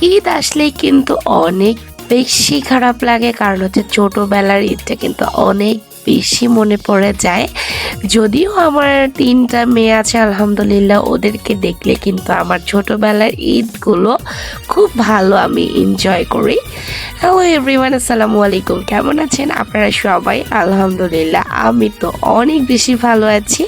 ঈদ আসলেই কিন্তু অনেক বেশি খারাপ লাগে, কারণ হচ্ছে ছোটবেলার ঈদটা কিন্তু অনেক বেশি মনে পড়ে যায়। যদিও আমার ৩টা মেয়ে আছে আলহামদুলিল্লাহ, ওদেরকে দেখলে কিন্তু আমার ছোটবেলার ঈদগুলো খুব ভালো আমি এনজয় করি। হ্যালো এভরিওয়ান, আসসালামু আলাইকুম। কেমন আছেন আপনারা সবাই? আলহামদুলিল্লাহ আমি তো অনেক বেশি ভালো আছি।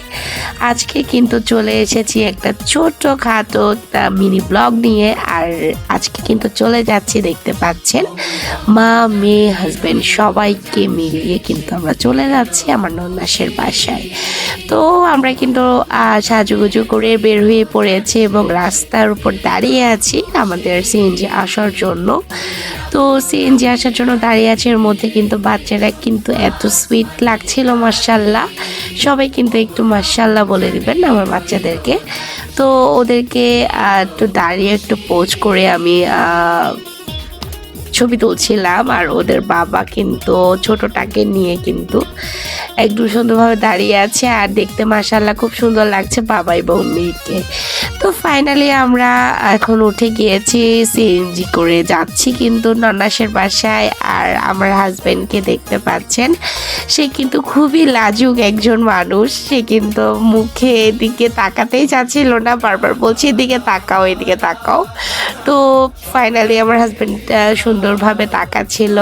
আজকে কিন্তু চলে এসেছি একটা ছোট্টখাটো একটা মিনি ব্লগ নিয়ে। আর আজকে কিন্তু চলে যাচ্ছি, দেখতে পাচ্ছেন, মা মেয়ে হাজব্যান্ড সবাইকে মিলিয়ে কিন্তু আমরা চলে যাচ্ছি আমার নন্নাসের বাসায়। তো আমরা কিন্তু সাজুগুজু করে বের হয়ে পড়েছি এবং রাস্তার উপর দাঁড়িয়ে আছি আমাদের সিএনজি আসার জন্য। তো সিএনজি আসার জন্য দাঁড়িয়ে আছে, এর মধ্যে কিন্তু বাচ্চারা কিন্তু এত সুইট লাগছিল, মাশাল্লাহ। সবাই কিন্তু একটু মাশাল্লাহ বলে দিবেন আমার বাচ্চাদেরকে। তো ওদেরকে একটু দাঁড়িয়ে একটু পোজ করে আমি ছবি তুলছিলাম। আর ওদের বাবা কিন্তু ছোটটাকে নিয়ে কিন্তু একটু সুন্দরভাবে দাঁড়িয়ে আছে, আর দেখতে মাশাআল্লাহ খুব সুন্দর লাগছে বাবা এবং মেয়েকে। তো ফাইনালি আমরা এখন উঠে গিয়েছি, সিএনজি করে যাচ্ছি কিন্তু নন্নাসের বাসায়। আর আমার হাজব্যান্ডকে দেখতে পাচ্ছেন, সে কিন্তু খুবই লাজুক একজন মানুষ। সে কিন্তু মুখে এদিকে তাকাতেই চাচ্ছিল না, বারবার বলছে এদিকে তাকাও এদিকে তাকাও। তো ফাইনালি আমার হাজব্যান্ড সুন্দরভাবে তাকাচ্ছিল।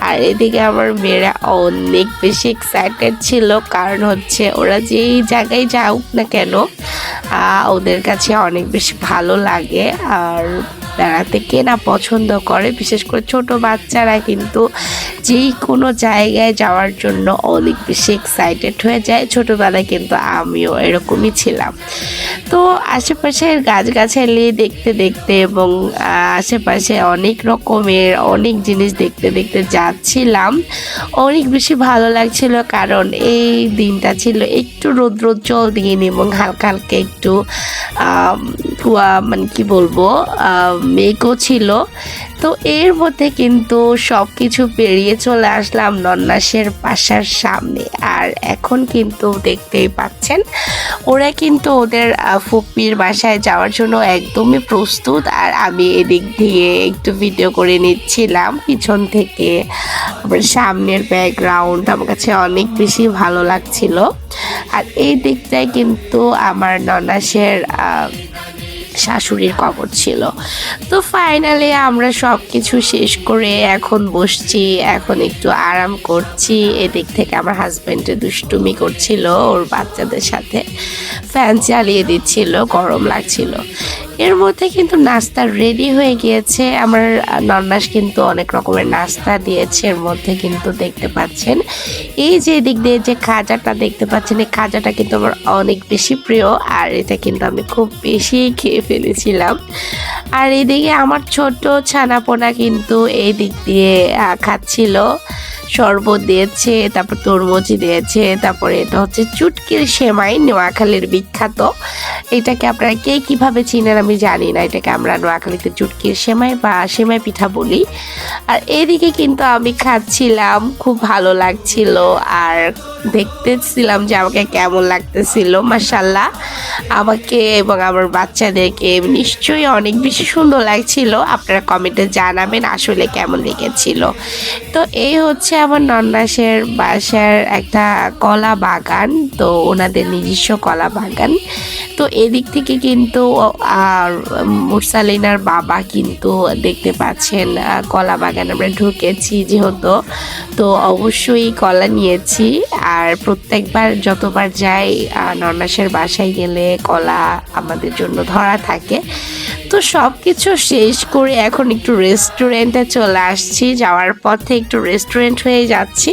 আর এদিকে আমার মেয়েরা অনেক বেশি এক্সাইটেড ছিল, কারণ হচ্ছে ওরা যেই জায়গায় যাওক না কেন ওদের কাছে অনেক বেশি ভালো লাগে। আর বেড়াতে কে না পছন্দ করে, বিশেষ করে ছোট বাচ্চারা কিন্তু যেই কোনো জায়গায় যাওয়ার জন্য অনেক বেশি এক্সাইটেড হয়ে যায়। ছোটোবেলায় কিন্তু আমিও এরকমই ছিলাম। তো আশেপাশের গাছগাছালি দেখতে দেখতে এবং আশেপাশে অনেক রকমের অনেক জিনিস দেখতে দেখতে যাচ্ছিলাম। অনেক বেশি ভালো লাগছিল, কারণ এই দিনটা ছিল একটু রৌদ্রোজ্জ্বল দিন এবং হালকা হালকা একটু কুয়া, মানে কি বলবো, মেঘও ছিল। তো এর মধ্যে কিন্তু সব কিছু পেরিয়ে চলে আসলাম নন্নাসের বাসার সামনে। আর এখন কিন্তু দেখতেই পাচ্ছেন ওরা কিন্তু ওদের ফুপির বাসায় যাওয়ার জন্য একদমই প্রস্তুত। আর আমি এদিক দিয়ে একটু ভিডিও করে নিচ্ছিলাম পিছন থেকে। আবার সামনের ব্যাকগ্রাউন্ড আমার কাছে অনেক বেশি ভালো লাগছিল। আর এই দিকটায় কিন্তু আমার নন্নাসের শাশুড়ির কবর ছিল। তো ফাইনালি আমরা সব কিছু শেষ করে এখন বসছি, এখন একটু আরাম করছি। এদিক থেকে আমার হাজব্যান্ডে দুষ্টুমি করছিল ওর বাচ্চাদের সাথে, ফ্যান চালিয়ে দিচ্ছিল, গরম লাগছিল। এর মধ্যে কিন্তু নাস্তা রেডি হয়ে গিয়েছে। আমার নন্নাস কিন্তু অনেক রকমের নাস্তা দিয়েছে। এর মধ্যে কিন্তু দেখতে পাচ্ছেন এই যে দিক দিয়ে যে খাজাটা দেখতে পাচ্ছেন, এই খাজাটা কিন্তু আমার অনেক বেশি প্রিয়। আর এটা কিন্তু আমি খুব বেশি খেয়ে ফেলেছিলাম। আর এদিকে আমার ছোট ছানাপোনা কিন্তু এই দিক দিয়ে খাচ্ছিল। শরবত দিয়েছে, তারপর তরমুজি দিয়েছে, তারপরে এটা হচ্ছে চুটকির সেমাই, নোয়াখালীর বিখ্যাত। এটাকে আপনারা কে কীভাবে চিনেন আমি জানি না, এটাকে আমরা নোয়াখালীতে চুটকির সেমাই বা সেমাই পিঠা বলি। আর এদিকে কিন্তু আমি খাচ্ছিলাম, খুব ভালো লাগছিল। আর দেখতেছিলাম যে আমাকে কেমন লাগতেছিল। মাশাল্লাহ আমাকে এবং আমার বাচ্চাদেরকে নিশ্চয়ই অনেক বেশি সুন্দর লাগছিল। আপনারা কমেন্টে জানাবেন আসলে কেমন লেগেছিল। তো এই হচ্ছে আমার নন্নাসের বাসার একটা কলা বাগান, তো ওনাদের নিজস্ব কলা বাগান। তো এদিক থেকে কিন্তু আর মুরসালিনার বাবা কিন্তু দেখতে পাচ্ছেন কলা বাগান আমরা ঢুকেছি যেহেতু, তো অবশ্যই কলা নিয়েছি। আর প্রত্যেকবার যতবার যাই নন্নাসের বাসায় গেলে কলা আমাদের জন্য ধরা থাকে। তো সব কিছু শেষ করে এখন একটু রেস্টুরেন্টে চলে আসছি। যাওয়ার পথে একটু রেস্টুরেন্ট হয়ে যাচ্ছি।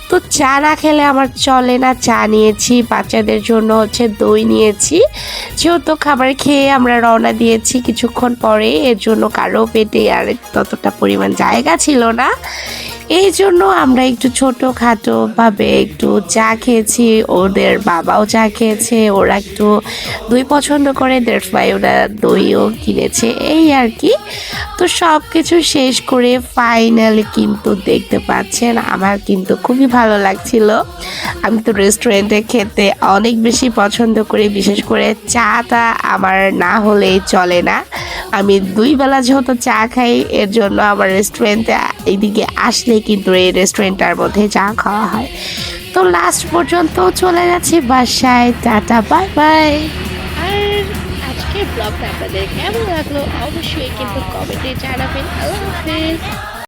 তো চা না খেলে আমার চলে না, চা নিয়েছি, বাচ্চাদের জন্য হচ্ছে দই নিয়েছি। যেহেতু খাবার খেয়ে আমরা রওনা দিয়েছি কিছুক্ষণ পরে, এর জন্য কারো পেটে আর ততটা পরিমাণ জায়গা ছিল না। এই জন্য আমরা একটু ছোটোখাটোভাবে একটু চা খেয়েছি। ওদের বাবাও চা খেয়েছে, ওরা একটু দই পছন্দ করে, দ্যাটস ওয়াই ওরা দইও কিনেছে, এই আর কি। তো সব কিছু শেষ করে ফাইনালি কিন্তু দেখতে পাচ্ছেন আমার কিন্তু খুবই ভালো লাগছিল। আমি তো রেস্টুরেন্টে খেতে অনেক বেশি পছন্দ করি, বিশেষ করে চাটা আমার না হলেই চলে না। আমি 2 বেলা যেহেতু চা খাই, এর জন্য আমার রেস্টুরেন্টে এইদিকে আসলে কিন্তু এই রেস্টুরেন্টটার মধ্যে চা খাওয়া হয়। তো লাস্ট পর্যন্ত চলে যাচ্ছি বাসায়। Tata, bye bye. আর আজকের ব্লগটা আপনাদের কেমন লাগলো অবশ্যই কিন্তু কমেন্টে জানাবেন। আল্লাহ হাফেজ।